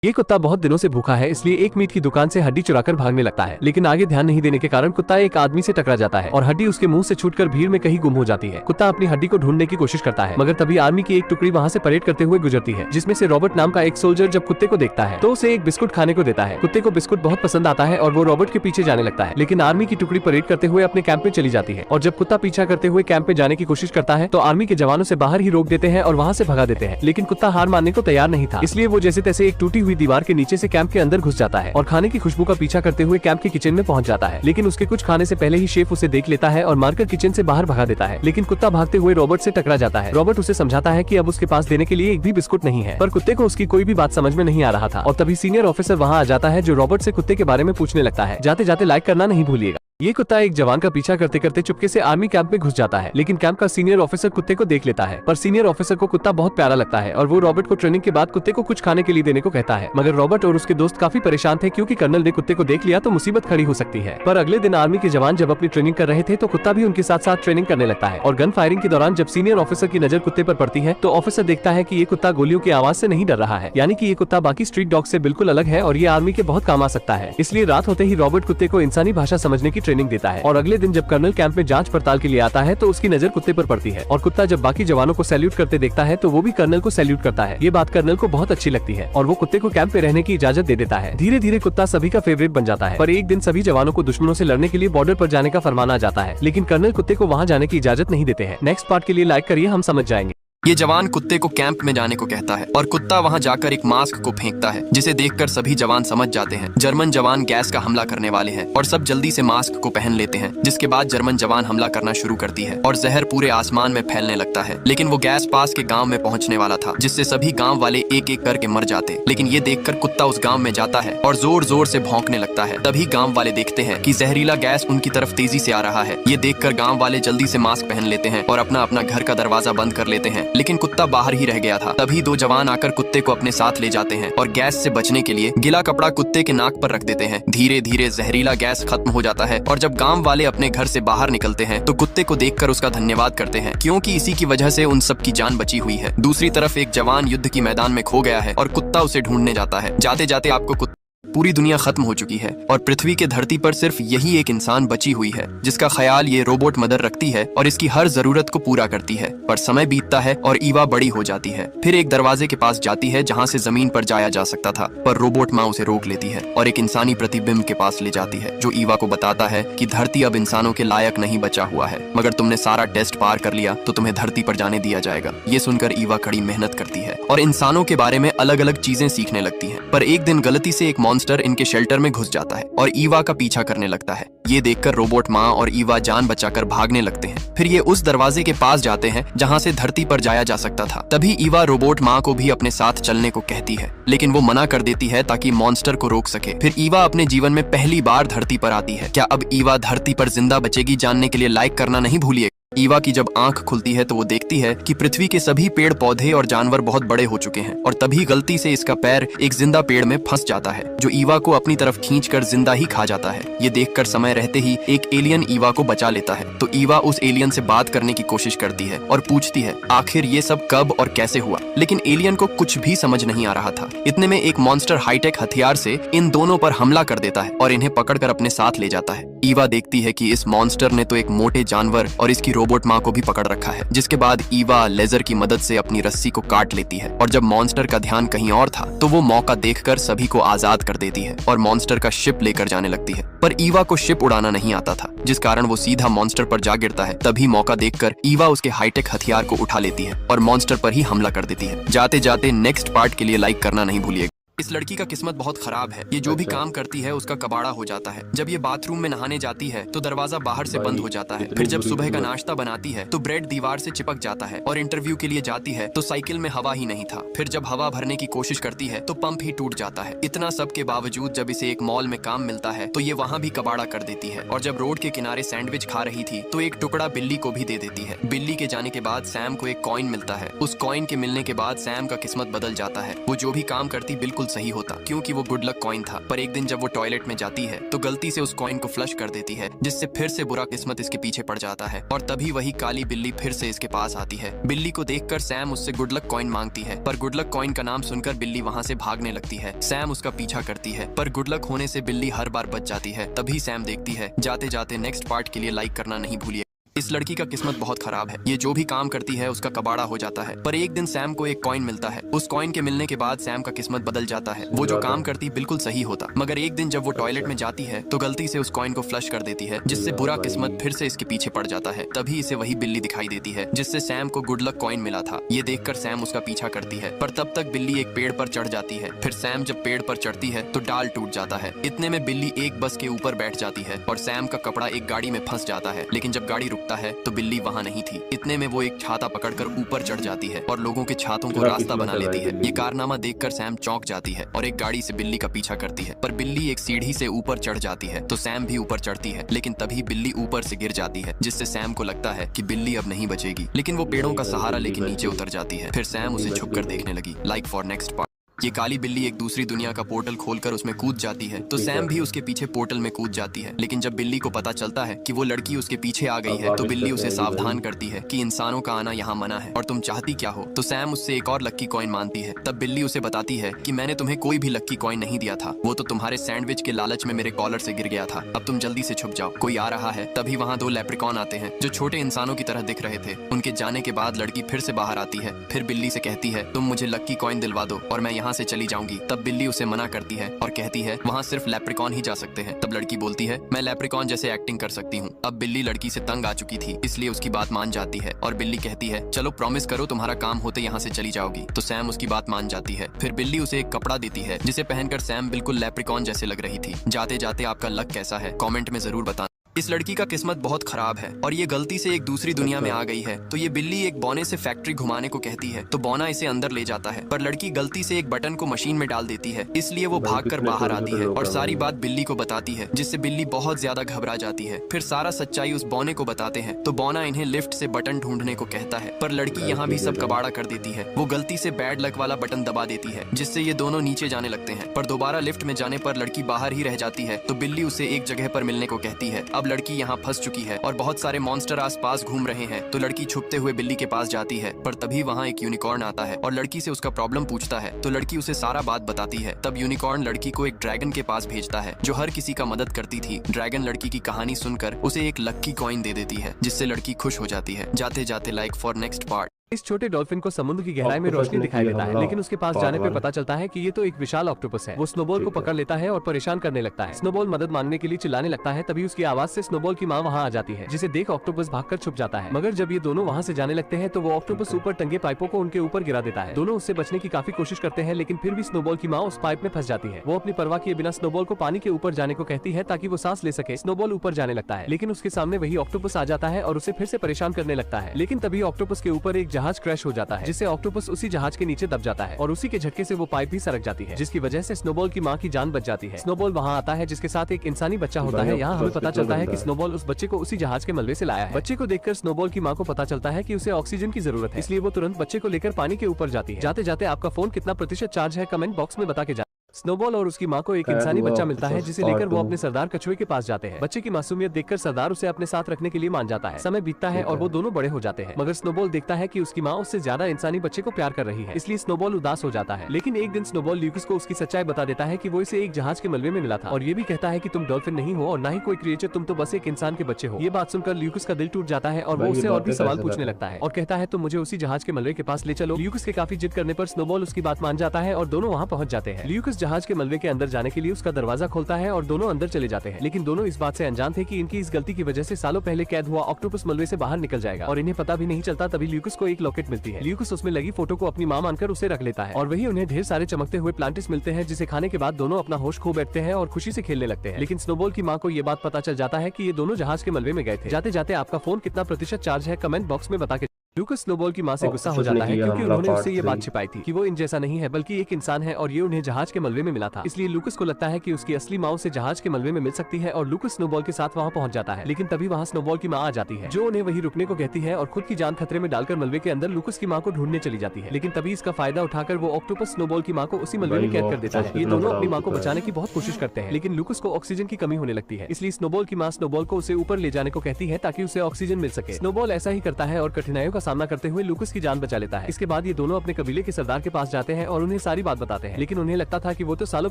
ये कुत्ता बहुत दिनों से भूखा है, इसलिए एक मीट की दुकान से हड्डी चुराकर भागने लगता है, लेकिन आगे ध्यान नहीं देने के कारण कुत्ता एक आदमी से टकरा जाता है और हड्डी उसके मुंह से छूटकर भीड़ में कहीं गुम हो जाती है। कुत्ता अपनी हड्डी को ढूंढने की कोशिश करता है, मगर तभी आर्मी की एक टुकड़ी वहाँ से परेड करते हुए गुजरती है, जिसमें से रॉबर्ट नाम का एक सोल्जर जब कुत्ते को देखता है तो उसे एक बिस्कुट खाने को देता है। कुत्ते को बिस्कुट बहुत पसंद आता है और वो रॉबर्ट के पीछे जाने लगता है, लेकिन आर्मी की टुकड़ी परेड करते हुए अपने कैंप में चली जाती है और जब कुत्ता पीछा करते हुए कैंप में जाने की कोशिश करता है तो आर्मी के जवानों से बाहर ही रोक देते हैं और वहाँ से भगा देते हैं। लेकिन कुत्ता हार मानने को तैयार नहीं था, इसलिए वो जैसे तैसे एक टूटी हुई दीवार के नीचे से कैंप के अंदर घुस जाता है और खाने की खुशबू का पीछा करते हुए कैंप के किचन में पहुंच जाता है। लेकिन उसके कुछ खाने से पहले ही शेफ उसे देख लेता है और मारकर किचन से बाहर भगा देता है। लेकिन कुत्ता भागते हुए रॉबर्ट से टकरा जाता है। रॉबर्ट उसे समझाता है कि अब उसके पास देने के लिए एक भी बिस्कुट नहीं है, पर कुत्ते को उसकी कोई भी बात समझ में नहीं आ रहा था और तभी सीनियर ऑफिसर वहाँ आ जाता है, जो रॉबर्ट से कुत्ते के बारे में पूछने लगता है। जाते जाते लाइक करना नहीं भूलिएगा। ये कुत्ता एक जवान का पीछा करते करते चुपके से आर्मी कैंप में घुस जाता है, लेकिन कैंप का सीनियर ऑफिसर कुत्ते को देख लेता है। पर सीनियर ऑफिसर को कुत्ता बहुत प्यारा लगता है और वो रॉबर्ट को ट्रेनिंग के बाद कुत्ते को कुछ खाने के लिए देने को कहता है। मगर रॉबर्ट और उसके दोस्त काफी परेशान थे, क्योंकि कर्नल ने कुत्ते को देख लिया तो मुसीबत खड़ी हो सकती है। पर अगले दिन आर्मी के जवान जब अपनी ट्रेनिंग कर रहे थे तो कुत्ता भी उनके साथ साथ ट्रेनिंग करने लगता है और गन फायरिंग के दौरान जब सीनियर ऑफिसर की नजर कुत्ते पर पड़ती है तो ऑफिसर देखता है कि ये कुत्ता गोलियों की आवाज से नहीं डर रहा है, यानी कि ये कुत्ता बाकी स्ट्रीट डॉग से बिल्कुल अलग है और ये आर्मी के बहुत काम आ सकता है। इसलिए रात होते ही रॉबर्ट कुत्ते को इंसानी भाषा समझने की ट्रेनिंग देता है और अगले दिन जब कर्नल कैंप में जांच पड़ताल के लिए आता है तो उसकी नजर कुत्ते पर पड़ती है और कुत्ता जब बाकी जवानों को सैल्यूट करते देखता है तो वो भी कर्नल को सैल्यूट करता है। ये बात कर्नल को बहुत अच्छी लगती है और वो कुत्ते को कैंप में रहने की इजाजत दे देता है। धीरे धीरे कुत्ता सभी का फेवरेट बन जाता है। पर एक दिन सभी जवानों को दुश्मनों से लड़ने के लिए बॉर्डर पर जाने का फरमान आ जाता है, लेकिन कर्नल कुत्ते को वहाँ जाने की इजाजत नहीं देते हैं। नेक्स्ट पार्ट के लिए लाइक करिए, हम समझ जाएंगे। ये जवान कुत्ते को कैंप में जाने को कहता है और कुत्ता वहां जाकर एक मास्क को फेंकता है, जिसे देखकर सभी जवान समझ जाते हैं जर्मन जवान गैस का हमला करने वाले हैं और सब जल्दी से मास्क को पहन लेते हैं। जिसके बाद जर्मन जवान हमला करना शुरू करती है और जहर पूरे आसमान में फैलने लगता है। लेकिन वो गैस पास के गाँव में पहुँचने वाला था, जिससे सभी गाँव वाले एक एक करके मर जाते। लेकिन ये देखकर कुत्ता उस गाँव में जाता है और जोर जोर से भौंकने लगता है। तभी गाँव वाले देखते हैं कि जहरीला गैस उनकी तरफ तेजी से आ रहा है। ये देखकर गाँव वाले जल्दी से मास्क पहन लेते हैं और अपना अपना घर का दरवाजा बंद कर लेते हैं। लेकिन कुत्ता बाहर ही रह गया था। तभी दो जवान आकर कुत्ते को अपने साथ ले जाते हैं और गैस से बचने के लिए गिला कपड़ा कुत्ते के नाक पर रख देते हैं। धीरे धीरे जहरीला गैस खत्म हो जाता है और जब गांव वाले अपने घर से बाहर निकलते हैं तो कुत्ते को देखकर उसका धन्यवाद करते हैं, क्योंकि इसी की वजह से उन सब की जान बची हुई है। दूसरी तरफ एक जवान युद्ध की मैदान में खो गया है और कुत्ता उसे ढूंढने जाता है। जाते जाते आपको पूरी दुनिया खत्म हो चुकी है और पृथ्वी के धरती पर सिर्फ यही एक इंसान बची हुई है, जिसका ख्याल ये रोबोट मदर रखती है और इसकी हर जरूरत को पूरा करती है। पर समय बीतता है और ईवा बड़ी हो जाती है। फिर एक दरवाजे के पास जाती है जहाँ से जमीन पर जाया जा सकता था, पर रोबोट माँ उसे रोक लेती है और एक इंसानी प्रतिबिंब के पास ले जाती है, जो ईवा को बताता है कि धरती अब इंसानों के लायक नहीं बचा हुआ है, मगर तुमने सारा टेस्ट पार कर लिया तो तुम्हें धरती पर जाने दिया जाएगा। ये सुनकर ईवा कड़ी मेहनत करती है और इंसानों के बारे में अलग अलग चीजें सीखने लगती है। पर एक दिन गलती से एक मॉन्स्टर इनके शेल्टर में घुस जाता है और ईवा का पीछा करने लगता है। ये देखकर रोबोट माँ और ईवा जान बचाकर भागने लगते हैं। फिर ये उस दरवाजे के पास जाते हैं जहाँ से धरती पर जाया जा सकता था। तभी ईवा रोबोट माँ को भी अपने साथ चलने को कहती है, लेकिन वो मना कर देती है ताकि मॉन्स्टर को रोक सके। फिर ईवा अपने जीवन में पहली बार धरती पर आती है। क्या अब ईवा धरती पर जिंदा बचेगी? जानने के लिए लाइक करना नहीं भूलिए। ईवा की जब आंख खुलती है तो वो देखती है कि पृथ्वी के सभी पेड़ पौधे और जानवर बहुत बड़े हो चुके हैं और तभी गलती से इसका पैर एक जिंदा पेड़ में फंस जाता है, जो ईवा को अपनी तरफ खींचकर जिंदा ही खा जाता है। ये देखकर समय रहते ही एक एलियन ईवा को बचा लेता है। तो ईवा उस एलियन से बात करने की कोशिश करती है और पूछती है आखिर ये सब कब और कैसे हुआ। लेकिन एलियन को कुछ भी समझ नहीं आ रहा था। इतने में एक मॉन्स्टर हाईटेक हथियार से इन दोनों पर हमला कर देता है और इन्हें पकड़कर अपने साथ ले जाता है। ईवा देखती है कि इस मॉन्स्टर ने तो एक मोटे जानवर और इसकी रोबोट माँ को भी पकड़ रखा है। जिसके बाद ईवा लेजर की मदद से अपनी रस्सी को काट लेती है और जब मॉन्स्टर का ध्यान कहीं और था तो वो मौका देखकर सभी को आजाद कर देती है और मॉन्स्टर का शिप लेकर जाने लगती है। पर ईवा को शिप उड़ाना नहीं आता था, जिस कारण वो सीधा मॉन्स्टर पर जा गिरता है। तभी मौका देखकर ईवा उसके हाईटेक हथियार को उठा लेती है और मॉन्स्टर पर ही हमला कर देती है। जाते जाते नेक्स्ट पार्ट के लिए लाइक करना नहीं भूलिएगा। इस लड़की का किस्मत बहुत खराब है। ये जो भी काम करती है उसका कबाड़ा हो जाता है। जब ये बाथरूम में नहाने जाती है तो दरवाजा बाहर से बंद हो जाता है। फिर जब सुबह का नाश्ता बनाती है तो ब्रेड दीवार से चिपक जाता है और इंटरव्यू के लिए जाती है तो साइकिल में हवा ही नहीं था। फिर जब हवा भरने की कोशिश करती है तो पंप ही टूट जाता है। इतना सब के बावजूद जब इसे एक मॉल में काम मिलता है तो ये वहाँ भी कबाड़ा कर देती है और जब रोड के किनारे सैंडविच खा रही थी तो एक टुकड़ा बिल्ली को भी दे देती है। बिल्ली के जाने के बाद सैम को एक कॉइन मिलता है। उस कॉइन के मिलने के बाद सैम का किस्मत बदल जाता है। वो जो भी काम करती बिल्कुल सही होता क्योंकि वो गुड लक कॉइन था। पर एक दिन जब वो टॉयलेट में जाती है तो गलती से उस कॉइन को फ्लश कर देती है, जिससे फिर से बुरा किस्मत इसके पीछे पड़ जाता है। और तभी वही काली बिल्ली फिर से इसके पास आती है। बिल्ली को देखकर सैम उससे गुड लक कॉइन मांगती है, पर गुड लक कॉइन का नाम सुनकर बिल्ली वहाँ से भागने लगती है। सैम उसका पीछा करती है, पर गुड लक होने से बिल्ली हर बार बच जाती है। तभी सैम देखती है। जाते जाते नेक्स्ट पार्ट के लिए लाइक करना नहीं भूलिए। इस लड़की का किस्मत बहुत खराब है। ये जो भी काम करती है उसका कबाड़ा हो जाता है। पर एक दिन सैम को एक कॉइन मिलता है। उस कॉइन के मिलने के बाद सैम का किस्मत बदल जाता है। वो जो काम करती बिल्कुल सही होता, मगर एक दिन जब वो टॉयलेट में जाती है तो गलती से उस कॉइन को फ्लश कर देती है, जिससे बुरा किस्मत फिर से इसके पीछे पड़ जाता है। तभी इसे वही बिल्ली दिखाई देती है जिससे सैम को गुड लक कॉइन मिला था। ये देखकर सैम उसका पीछा करती है, पर तब तक बिल्ली एक पेड़ पर चढ़ जाती है। फिर सैम जब पेड़ पर चढ़ती है तो डाल टूट जाता है। इतने में बिल्ली एक बस के ऊपर बैठ जाती है और सैम का कपड़ा एक गाड़ी में फंस जाता है। लेकिन जब गाड़ी रुकता है तो बिल्ली वहाँ नहीं थी। इतने में वो एक छाता पकड़कर ऊपर चढ़ जाती है और लोगों के छातों को रास्ता बना लेती है। ये कारनामा देखकर सैम चौंक जाती है और एक गाड़ी से बिल्ली का पीछा करती है। पर बिल्ली एक सीढ़ी से ऊपर चढ़ जाती है तो सैम भी ऊपर चढ़ती है, लेकिन तभी बिल्ली ऊपर से गिर जाती है, जिससे सैम को लगता है कि बिल्ली अब नहीं बचेगी। लेकिन वो पेड़ों का सहारा लेके नीचे उतर जाती है। फिर सैम उसे छुपकर देखने लगी। Like for next part. ये काली बिल्ली एक दूसरी दुनिया का पोर्टल खोलकर उसमें कूद जाती है तो सैम भी उसके पीछे पोर्टल में कूद जाती है। लेकिन जब बिल्ली को पता चलता है कि वो लड़की उसके पीछे आ गई है तो बिल्ली उसे सावधान करती है कि इंसानों का आना यहाँ मना है और तुम चाहती क्या हो। तो सैम उससे एक और लक्की कॉइन मांगती है। तब बिल्ली उसे बताती है कि मैंने तुम्हें कोई भी लक्की कॉइन नहीं दिया था, वो तो तुम्हारे सैंडविच के लालच में मेरे कॉलर से गिर गया था। अब तुम जल्दी से छुप जाओ, कोई आ रहा है। तभी वहाँ 2 लेप्रिकॉन आते हैं जो छोटे इंसानों की तरह दिख रहे थे। उनके जाने के बाद लड़की फिर से बाहर आती है। फिर बिल्ली से कहती है तुम मुझे लक्की कॉइन दिलवा दो और मैं यहाँ से चली जाऊंगी। तब बिल्ली उसे मना करती है और कहती है वहाँ सिर्फ लेप्रिकॉन ही जा सकते हैं। तब लड़की बोलती है मैं लेप्रिकॉन जैसे एक्टिंग कर सकती हूँ। अब बिल्ली लड़की से तंग आ चुकी थी, इसलिए उसकी बात मान जाती है और बिल्ली कहती है चलो प्रॉमिस करो तुम्हारा काम होते यहाँ से चली जाओगी। तो सैम उसकी बात मान जाती है। फिर बिल्ली उसे एक कपड़ा देती है जिसे पहनकर सैम बिल्कुल लेप्रिकॉन जैसे लग रही थी। जाते जाते आपका लक कैसा है कमेंट में जरूर बताना। इस लड़की का किस्मत बहुत खराब है और ये गलती से एक दूसरी दुनिया में आ गई है। तो ये बिल्ली एक बौने से फैक्ट्री घुमाने को कहती है तो बौना इसे अंदर ले जाता है, पर लड़की गलती से एक बटन को मशीन में डाल देती है, इसलिए वो भागकर बाहर आती है और सारी बात बिल्ली को बताती है, जिससे बिल्ली बहुत ज्यादा घबरा जाती है। फिर सारा सच्चाई उस बौने को बताते हैं तो बौना इन्हें लिफ्ट से बटन ढूंढने को कहता है, पर लड़की यहाँ भी सब कबाड़ा कर देती है। वो गलती से बैड लक वाला बटन दबा देती है, जिससे ये दोनों नीचे जाने लगते हैं। पर दोबारा लिफ्ट में जाने पर लड़की बाहर ही रह जाती है तो बिल्ली उसे एक जगह पर मिलने को कहती है। अब लड़की यहाँ फंस चुकी है और बहुत सारे मॉन्स्टर आसपास घूम रहे हैं तो लड़की छुपते हुए बिल्ली के पास जाती है। पर तभी वहाँ एक यूनिकॉर्न आता है और लड़की से उसका प्रॉब्लम पूछता है तो लड़की उसे सारा बात बताती है। तब यूनिकॉर्न लड़की को एक ड्रैगन के पास भेजता है जो हर किसी का मदद करती थी। ड्रैगन लड़की की कहानी सुनकर उसे एक लक्की कॉइन दे देती है, जिससे लड़की खुश हो जाती है। जाते जाते लाइक फॉर नेक्स्ट पार्ट। इस छोटे डॉल्फिन को समुद्र की गहराई में रोशनी दिखाई देता है, लेकिन उसके पास जाने पे पता चलता है कि ये तो एक विशाल ऑक्टोपस है। वो स्नोबॉल को पकड़ लेता है और परेशान करने लगता है। स्नोबॉल मदद मांगने के लिए चिल्लाने लगता है। तभी उसकी आवाज से स्नोबॉल की माँ वहाँ आ जाती है, जिसे देख ऑक्टोपस भागकर छुप जाता है। मगर जब ये दोनों वहाँ से जाने लगते हैं तो वो ऑक्टोपस ऊपर टंगे पाइपों को उनके ऊपर गिरा देता है। दोनों उससे बचने की काफी कोशिश करते हैं, लेकिन फिर भी स्नोबॉल की माँ उस पाइप में फंस जाती है। वो अपनी परवाह किए बिना स्नोबॉल को पानी के ऊपर जाने को कहती है ताकि वो सांस ले सके। स्नोबॉल ऊपर जाने लगता है, लेकिन उसके सामने वही ऑक्टोपस आ जाता है और उसे फिर से परेशान करने लगता है। लेकिन तभी ऑक्टोपस के ऊपर एक जहाज क्रैश हो जाता है, जिससे ऑक्टोपस उसी जहाज के नीचे दब जाता है और उसी के झटके से वो पाइप भी सरक जाती है, जिसकी वजह से स्नोबॉल की माँ की जान बच जाती है। स्नोबॉल वहाँ आता है जिसके साथ एक इंसानी बच्चा होता है। यहाँ हमें पता चलता है कि स्नोबॉल उस बच्चे को उसी जहाज के मलबे से लाया है। बच्चे को देखकर स्नोबॉल की माँ को पता चलता है कि उसे ऑक्सीजन की जरूरत है, इसलिए वो तुरंत बच्चे को लेकर पानी के ऊपर जाती है। जाते जाते आपका फोन कितना प्रतिशत चार्ज है कमेंट बॉक्स में बता के जा। स्नोबॉल और उसकी माँ को एक इंसानी बच्चा मिलता है, जिसे लेकर वो अपने सरदार कछुए के पास जाते हैं। बच्चे की मासूमियत देखकर सरदार उसे अपने साथ रखने के लिए मान जाता है। समय बीतता है और वो दोनों बड़े हो जाते हैं, मगर स्नोबॉल देखता है कि उसकी माँ उससे ज्यादा इंसानी बच्चे को प्यार कर रही है, इसलिए स्नोबॉल उदास हो जाता है। लेकिन एक दिन स्नोबॉल ल्यूकस को उसकी सच्चाई बता देता है कि वो इसे एक जहाज के मलबे में मिला था और ये भी कहता है कि तुम डॉल्फिन नहीं हो और ना ही कोई क्रिएचर, तुम तो बस एक इंसान के बच्चे हो। ये बात सुनकर ल्यूकस का दिल टूट जाता है और वो उससे और भी सवाल पूछने लगता है और कहता है तुम मुझे उसी जहाज के मलबे के पास ले चलो। ल्यूकस के काफी जिद करने पर स्नोबॉल उसकी बात मान जाता है और दोनों वहाँ पहुँच जाते हैं। ल्यूकस जहाज के मलबे के अंदर जाने के लिए उसका दरवाजा खोलता है और दोनों अंदर चले जाते हैं, लेकिन दोनों इस बात से अनजान थे कि इनकी इस गलती की वजह से सालों पहले कैद हुआ ऑक्टोपस मलबे से बाहर निकल जाएगा और इन्हें पता भी नहीं चलता। तभी ल्यूकस को एक लॉकेट मिलती है। ल्यूकस उसमें लगी फोटो को अपनी मां मानकर उसे रख लेता है और वही उन्हें ढेर सारे चमकते हुए प्लांटिस मिलते हैं, जिसे खाने के बाद दोनों अपना होश खो बैठते हैं और खुशी से खेलने लगते हैं। लेकिन स्नोबॉल की मां को ये बात पता चल जाता है कि ये दोनों जहाज के मलबे में गए थे। जाते जाते आपका फोन कितना प्रतिशत चार्ज है कमेंट बॉक्स में बता के लूकस स्नोबॉल की माँ से गुस्सा हो ऑक्टोपस जाता ने है किया क्योंकि हमला उन्होंने पार्ट उससे ये बात 3। छिपाई थी कि वो इन जैसा नहीं है बल्कि एक इंसान है और ये उन्हें जहाज के मलबे में मिला था। इसलिए लूकस को लगता है कि उसकी असली माँ उसे जहाज के मलबे में मिल सकती है और लूकस स्नोबॉल के साथ वहाँ पहुंच जाता है। लेकिन तभी वहाँ स्नोबॉल की माँ आ जाती है जो उन्हें वही रुकने को कहती है और खुद की जान खतरे में डालकर मलबे के अंदर लूकस की माँ को ढूंढने चली जाती है। लेकिन तभी इसका फायदा उठाकर वो ऑक्टोपस स्नोबॉल की माँ को उसी मलबे में कैद कर देता है। ये दोनों अपनी माँ को बचाने की बहुत कोशिश करते हैं लेकिन लूकस को ऑक्सीजन की कमी होने लगती है। इसलिए स्नोबॉल की माँ स्नोबॉल को उसे ऊपर ले जाने को कहती है ताकि उसे ऑक्सीजन मिल सके। स्नोबॉल ऐसा ही करता है और कठिनाइयों का सामना करते हुए लूकस की जान बचा लेता है। इसके बाद ये दोनों अपने कबीले के सरदार के पास जाते हैं और उन्हें सारी बात बताते हैं। लेकिन उन्हें लगता था कि वो तो सालों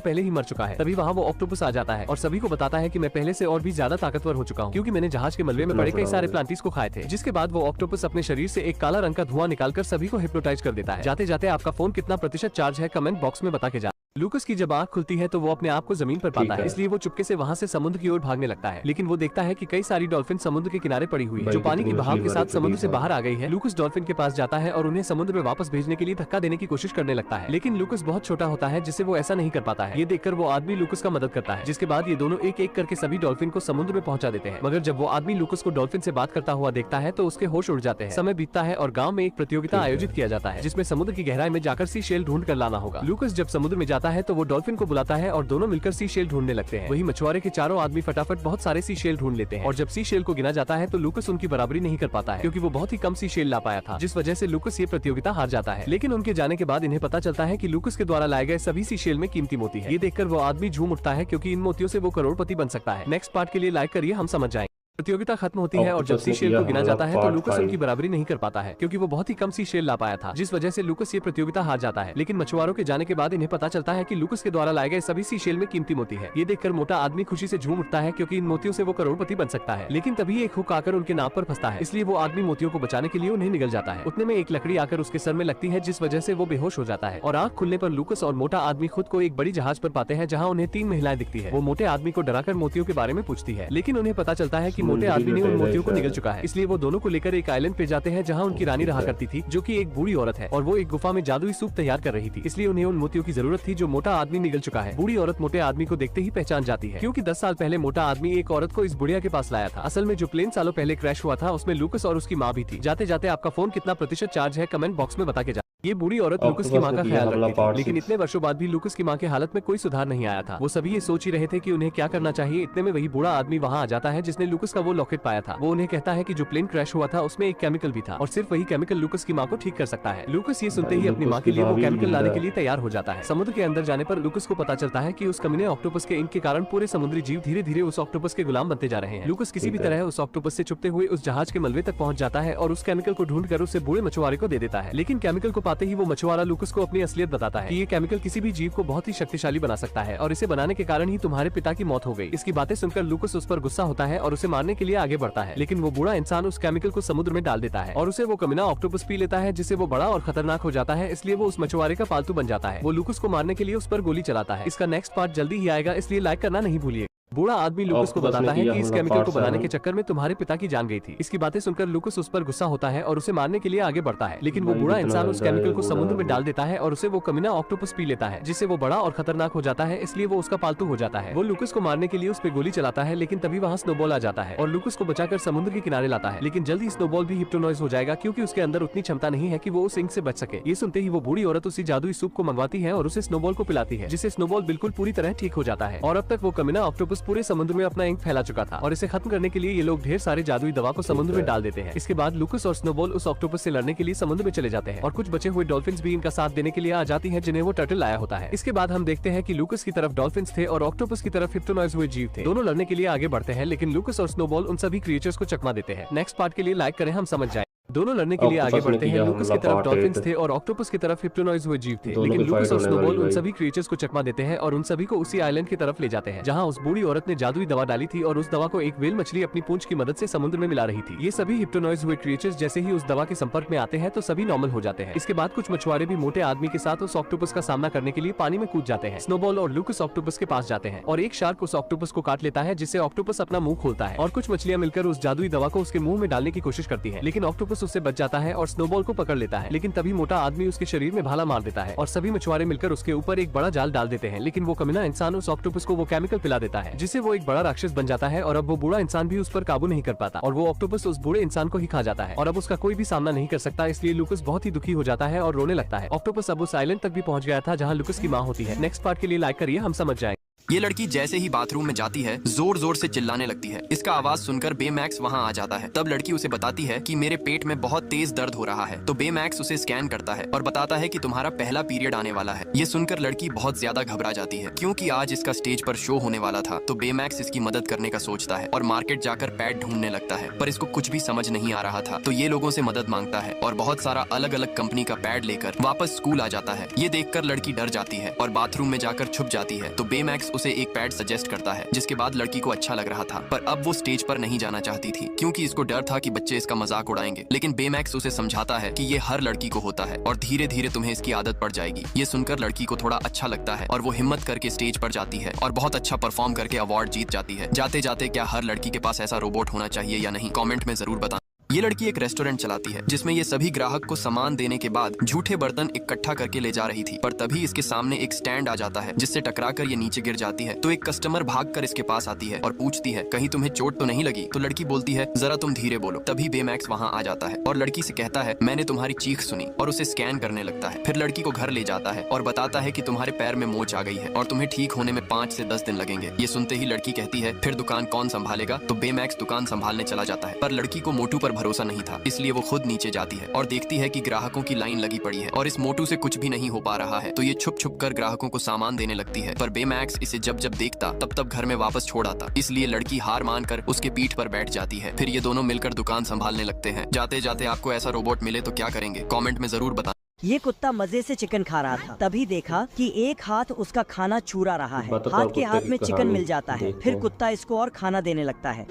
पहले ही मर चुका है। तभी वहाँ वो ऑक्टोपस आ जाता है और सभी को बताता है कि मैं पहले से और भी ज्यादा ताकतवर हो चुका हूँ क्योंकि मैंने जहाज के मलबे में पड़े कई सारे प्लांटिस को खाए थे। जिसके बाद वो ऑक्टोपस अपने शरीर से एक काला रंग का धुआं निकालकर सभी को हिप्नोटाइज कर देता है। जाते जाते आपका फोन कितना प्रतिशत चार्ज है कमेंट बॉक्स में बता के जा। लूकस की जब आंख खुलती है तो वो अपने आप को जमीन पर पाता है, इसलिए वो चुपके से वहाँ से समुद्र की ओर भागने लगता है। लेकिन वो देखता है कि कई सारी डॉल्फिन समुद्र के किनारे पड़ी हुई है जो पानी की बहाव के साथ समुद्र से बाहर आ गई है। लूकस डॉल्फिन के पास जाता है और उन्हें समुद्र में वापस भेजने के लिए धक्का देने की कोशिश करने लगता है। लेकिन लूकस बहुत छोटा होता है जिससे वो ऐसा नहीं कर पाता है। ये देखकर वो आदमी लूकस का मदद करता है। जिसके बाद ये दोनों एक एक करके सभी डॉल्फिन को समुद्र में पहुंचा देते हैं। मगर जब वो आदमी लूकस को डॉल्फिन से बात करता हुआ देखता है तो उसके होश उड़ जाते हैं। समय बीतता है और गाँव में एक प्रतियोगिता आयोजित किया जाता है जिसमें समुद्र की गहराई में जाकर सी शेल ढूंढ कर लाना होगा। लूकस जब समुद्र में जाता है तो वो डॉल्फिन को बुलाता है और दोनों मिलकर सी शेल ढूंढने लगते हैं। वही मछुआरे के चारों आदमी फटाफट बहुत सारे सी शेल ढूंढ लेते हैं और जब सी शेल को गिना जाता है तो लूकस उनकी बराबरी नहीं कर पाता है क्योंकि वो बहुत ही कम सी शेल ला पाया था, जिस वजह से लूकस ये प्रतियोगिता हार जाता है। लेकिन उनके जाने के बाद इन्हें पता चलता है कि लूकस के द्वारा लाए गए सभी सी शेल में कीमती मोती है। ये देखकर वो आदमी झूम उठता है क्योंकि इन मोतियों से वो करोड़पति बन सकता है। नेक्स्ट पार्ट के लिए लाइक करिए, हम समझ जाएंगे। प्रतियोगिता खत्म होती है और जब सी शेल को गिना जाता है तो लूकस उनकी बराबरी नहीं कर पाता है क्योंकि वो बहुत ही कम सी शेल ला पाया था, जिस वजह से लूकस ये प्रतियोगिता हार जाता है। लेकिन मछुआरों के जाने के बाद इन्हें पता चलता है कि लूकस के द्वारा लाए गए सभी सी शेल में कीमती मोती है। ये देखकर मोटा आदमी खुशी से झूम उठता है क्योंकि इन मोतियों से वो करोड़पति बन सकता है। लेकिन तभी एक हुक आकर उनके नाव पर फंसता है, इसलिए वो आदमी मोतियों को बचाने के लिए उन्हें निगल जाता है। उतने में एक लकड़ी आकर उसके सर में लगती है जिस वजह से वो बेहोश हो जाता है और आँख खुलने पर लूकस और मोटा आदमी खुद को एक बड़ी जहाज पर पाते हैं जहाँ उन्हें 3 महिलाएं दिखती है। वो मोटे आदमी को डराकर मोतियों के बारे में पूछती है लेकिन उन्हें पता चलता है कि मोटे आदमी ने उन मोतियों को निगल चुका है। इसलिए वो दोनों को लेकर एक आइलैंड पे जाते हैं जहाँ उनकी रानी रहा करती थी जो कि एक बूढ़ी औरत है और वो एक गुफा में जादुई सूप तैयार कर रही थी। इसलिए उन्हें उन मोतियों की जरूरत थी जो मोटा आदमी निगल चुका है। बूढ़ी औरत मोटे आदमी को देखते ही पहचान जाती है क्योंकि 10 साल पहले मोटा आदमी एक औरत को इस बुढ़िया के पास लाया था। असल में जो प्लेन सालों पहले क्रैश हुआ था उसमें लूकस और उसकी माँ भी थी। जाते जाते आपका फोन कितना प्रतिशत चार्ज है कमेंट बॉक्स में बता के जा। ये बूढ़ी औरत लूकस की माँ का ख्याल रखती थी लेकिन इतने वर्षों बाद भी लूकस की माँ की हालत में कोई सुधार नहीं आया था। वो सभी ये सोच ही रहे थे कि उन्हें क्या करना चाहिए। इतने में वही बूढ़ा आदमी वहाँ आ जाता है जिसने लूकस का वो लॉकेट पाया था। वो उन्हें कहता है कि जो प्लेन क्रैश हुआ था उसमें एक केमिकल भी था और सिर्फ वही केमिकल लूकस की माँ को ठीक कर सकता है। लूकस ये सुनते ही अपनी माँ के लिए वो केमिकल लाने के लिए तैयार हो जाता है। समुद्र के अंदर जाने पर लूकस को पता चलता है कि उस कमीने ऑक्टोपस के इनके कारण पूरे समुद्री जीव धीरे धीरे उस ऑक्टोपस के गुलाम बनते जा रहे हैं। लूकस किसी भी तरह उस ऑक्टोपस से छुपते हुए उस जहाज के मलबे तक पहुंच जाता है और उस केमिकल को ढूंढ कर उसे बूढ़े मछुआरे को दे देता है। लेकिन केमिकल को पाते ही वो मछुआरा लूकस को अपनी असलियत बताता है कि ये केमिकल किसी भी जीव को बहुत ही शक्तिशाली बना सकता है और इसे बनाने के कारण ही तुम्हारे पिता की मौत हो गई। इसकी बातें सुनकर लूकस उस पर गुस्सा होता है और उसे मारने के लिए आगे बढ़ता है। लेकिन वो बूढ़ा इंसान उस केमिकल को समुद्र में डाल देता है और उसे वो कमीना ऑक्टोपस पी लेता है जिससे वो बड़ा और खतरनाक हो जाता है। इसलिए वो उस मछुआरे का पालतू बन जाता है। वो लूकस को मारने के लिए उस पर गोली चलाता है। इसका नेक्स्ट पार्ट जल्दी ही आएगा, इसलिए लाइक करना नहीं भूलिए। बूढ़ा आदमी लूकस को बताता है कि इस केमिकल को बनाने के चक्कर में तुम्हारे पिता की जान गई थी। इसकी बातें सुनकर लूकस उस पर गुस्सा होता है और उसे मारने के लिए आगे बढ़ता है। लेकिन वो बूढ़ा इंसान उस केमिकल को समुद्र में डाल देता है और उसे वो कमीना ऑक्टोपस पी लेता है जिससे वो बड़ा और खतरनाक हो जाता है। इसलिए वो उसका पालतू हो जाता है। वो लूकस को मारने के लिए उस पर गोली चलाता है लेकिन तभी वहाँ स्नोबॉल आ जाता है और लूकस को बचाकर समुद्र के किनारे लाता है। लेकिन जल्दी स्नोबॉल भी हिप्नोटाइज हो जाएगा क्योंकि उसके अंदर उतनी क्षमता नहीं है कि वो उस इंक से बच सके। ये सुनते ही वो बूढ़ी औरत उसी जादुई सूप को मंगवाती है और उसे स्नोबॉल को पिलाती है जिससे स्नोबॉल बिल्कुल पूरी तरह ठीक हो जाता है। और अब तक वो कमीना ऑक्टोपस पूरे समुद्र में इंक फैला चुका था और इसे खत्म करने के लिए ये लोग ढेर सारे जादुई दवा को समुद्र में डाल देते हैं। इसके बाद लूकस और स्नोबॉल उस ऑक्टोपस से लड़ने के लिए समुद्र में चले जाते हैं और कुछ बचे हुए डॉल्फिन्स भी इनका साथ देने के लिए आ जाती हैं जिन्हें वो टर्टल लाया होता है। इसके बाद हम देखते हैं कि लूकस की तरफ डॉल्फिन्स थे और ऑक्टोपस की तरफ हिप्नोटाइज हुए जीव थे। दोनों लड़ने के लिए आगे बढ़ते हैं लेकिन लूकस और स्नोबॉल उन सभी क्रिएचर्स को चकमा देते हैं। नेक्स्ट पार्ट के लिए लाइक करें, हम समझ जाए। दोनों लड़ने के लिए आगे बढ़ते हैं। लूकस की तरफ डॉल्फिन्स थे और ऑक्टोपस की तरफ हिप्नोटाइज हुए जीव थे। लेकिन लूकस और स्नोबॉल उन सभी क्रिएचर्स को चकमा देते हैं और उन सभी को उसी आइलैंड की तरफ ले जाते हैं जहां उस बूढ़ी औरत ने जादुई दवा डाली थी और उस दवा को एक व्हेल मछली अपनी पूंछ की मदद से समुद्र में मिला रही थी। ये सभी हिप्नोटाइज हुए क्रिएचर्स जैसे ही उस दवा के संपर्क में आते हैं तो सभी नॉर्मल हो जाते हैं। इसके बाद कुछ मछुआरे भी मोटे आदमी के साथ उस ऑक्टोपस का सामना करने के लिए पानी में कूद जाते हैं। स्नोबॉल और लूकस ऑक्टोपस के पास जाते हैं और एक शार्क उस ऑक्टोपस को काट लेता है जिससे ऑक्टोपस अपना मुंह खोलता है और कुछ मछलियां मिलकर उस जादुई दवा को उसके मुंह में डालने की कोशिश करती है। लेकिन ऑक्टोपस ऑक्टोपस उससे बच जाता है और स्नोबॉल को पकड़ लेता है, लेकिन तभी मोटा आदमी उसके शरीर में भाला मार देता है और सभी मछुआरे मिलकर उसके ऊपर एक बड़ा जाल डाल देते हैं। लेकिन वो कमीना इंसान उस ऑक्टोपस को वो केमिकल पिला देता है जिससे वो एक बड़ा राक्षस बन जाता है और अब वो बूढ़ा इंसान भी उस पर काबू नहीं कर पाता और वो ऑक्टोपस उस बूढ़े इंसान को ही खा जाता है और अब उसका कोई भी सामना नहीं कर सकता। इसलिए लुकस बहुत ही दुखी हो जाता है और रोने लगता है। ऑक्टोपस अब उस आइलैंड तक भी पहुंच गया था जहाँ लुकस की माँ होती है। नेक्स्ट पार्ट के लिए लाइक करिए, हम समझ जाएंगे। ये लड़की जैसे ही बाथरूम में जाती है जोर जोर से चिल्लाने लगती है। इसका आवाज सुनकर बेमैक्स वहाँ आ जाता है। तब लड़की उसे बताती है कि मेरे पेट में बहुत तेज दर्द हो रहा है। तो बेमैक्स उसे स्कैन करता है और बताता है कि तुम्हारा पहला पीरियड आने वाला है। ये सुनकर लड़की बहुत ज्यादा घबरा जाती है क्योंकि आज इसका स्टेज पर शो होने वाला था। तो बेमैक्स इसकी मदद करने का सोचता है और मार्केट जाकर पैड ढूंढने लगता है, पर इसको कुछ भी समझ नहीं आ रहा था। तो ये लोगों से मदद मांगता है और बहुत सारा अलग अलग कंपनी का पैड लेकर वापस स्कूल आ जाता है। ये देखकर लड़की डर जाती है और बाथरूम में जाकर छुप जाती है। तो बेमैक्स उसे एक पैड सजेस्ट करता है जिसके बाद लड़की को अच्छा लग रहा था, पर अब वो स्टेज पर नहीं जाना चाहती थी क्योंकि इसको डर था कि बच्चे इसका मजाक उड़ाएंगे। लेकिन बेमैक्स उसे समझाता है कि ये हर लड़की को होता है और धीरे धीरे तुम्हें इसकी आदत पड़ जाएगी। ये सुनकर लड़की को थोड़ा अच्छा लगता है और वो हिम्मत करके स्टेज पर जाती है और बहुत अच्छा परफॉर्म करके अवार्ड जीत जाती है। जाते जाते क्या हर लड़की के पास ऐसा रोबोट होना चाहिए या नहीं, कमेंट में जरूर बताएं। ये लड़की एक रेस्टोरेंट चलाती है जिसमें ये सभी ग्राहक को सामान देने के बाद झूठे बर्तन इकट्ठा करके ले जा रही थी, पर तभी इसके सामने एक स्टैंड आ जाता है जिससे टकराकर ये नीचे गिर जाती है। तो एक कस्टमर भागकर इसके पास आती है और पूछती है कहीं तुम्हें चोट तो नहीं लगी। तो लड़की बोलती है जरा तुम धीरे बोलो। तभी बेमैक्स वहाँ आ जाता है और लड़की से कहता है मैंने तुम्हारी चीख सुनी और उसे स्कैन करने लगता है। फिर लड़की को घर ले जाता है और बताता है कि तुम्हारे पैर में मोच आ गई है और तुम्हें ठीक होने में 5 से 10 दिन लगेंगे। ये सुनते ही लड़की कहती है फिर दुकान कौन संभालेगा। तो बेमैक्स दुकान संभालने चला जाता है, पर लड़की को मोटू पर भरोसा नहीं था, इसलिए वो खुद नीचे जाती है और देखती है कि ग्राहकों की लाइन लगी पड़ी है और इस मोटू से कुछ भी नहीं हो पा रहा है। तो ये छुप छुप कर ग्राहकों को सामान देने लगती है, पर बेमैक्स इसे जब जब देखता तब तब घर में वापस छोड़ आता। इसलिए लड़की हार मानकर उसके पीठ पर बैठ जाती है। फिर ये दोनों मिलकर दुकान संभालने लगते हैं। जाते जाते आपको ऐसा रोबोट मिले तो क्या करेंगे, कमेंट में जरूर बताएं। ये कुत्ता मजे से चिकन खा रहा था, तभी देखा कि एक हाथ उसका खाना चूरा रहा है। हाथ के हाथ में चिकन मिल जाता है। फिर कुत्ता इसको और खाना देने लगता है।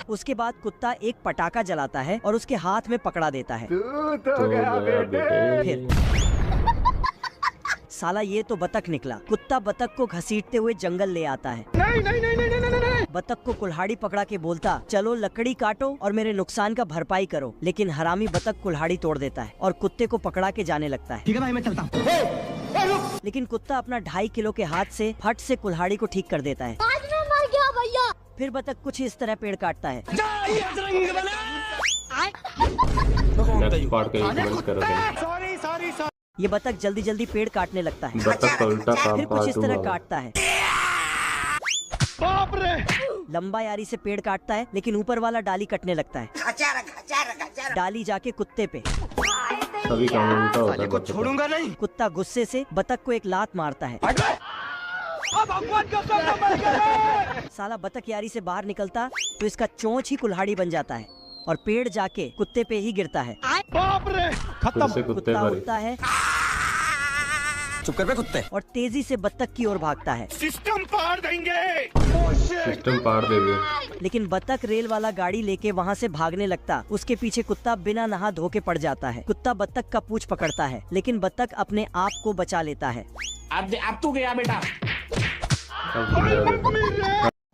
उसके बाद कुत्ता एक पटाखा जलाता है और उसके हाथ में पकड़ा देता है। फिर साला ये तो बतख निकला। कुत्ता बतख को घसीटते हुए जंगल ले आता है। नहीं। बतख को कुल्हाड़ी पकड़ा के बोलता चलो लकड़ी काटो और मेरे नुकसान का भरपाई करो। लेकिन हरामी बतख कुल्हाड़ी तोड़ देता है और कुत्ते को पकड़ा के जाने लगता है। ठीक है भाई मैं चलता हूँ। लेकिन कुत्ता अपना 2.5 किलो के हाथ से फट से कुल्हाड़ी को ठीक कर देता है। आज मैं मर गया भैया। फिर बतख कुछ इस तरह पेड़ काटता है। ये बतख जल्दी जल्दी पेड़ काटने लगता है। फिर कुछ इस तरह काटता है। बाप रे! लंबा यारी से पेड़ काटता है, लेकिन ऊपर वाला डाली कटने लगता है। डाली जाके कुत्ते पे। सभी काम उल्टा होता है। छोड़ूंगा नहीं। कुत्ता गुस्से से बतख को एक लात मारता है। साला बतख यारी से बाहर निकलता तो इसका चोंच ही कुल्हाड़ी बन जाता है और पेड़ जाके कुत्ते पे ही गिरता है। बाप रे! खत्म। कुत्ता उठता है, चुप कर बे कुत्ते, और तेजी से बत्तख की ओर भागता है। सिस्टम पार देंगे। सिस्टम पार देंगे। लेकिन बत्तख रेल वाला गाड़ी लेके वहाँ से भागने लगता। उसके पीछे कुत्ता बिना नहा धो के पड़ जाता है। कुत्ता बत्तख का पूंछ पकड़ता है, लेकिन बत्तख अपने आप को बचा लेता है। अब तू गया बेटा।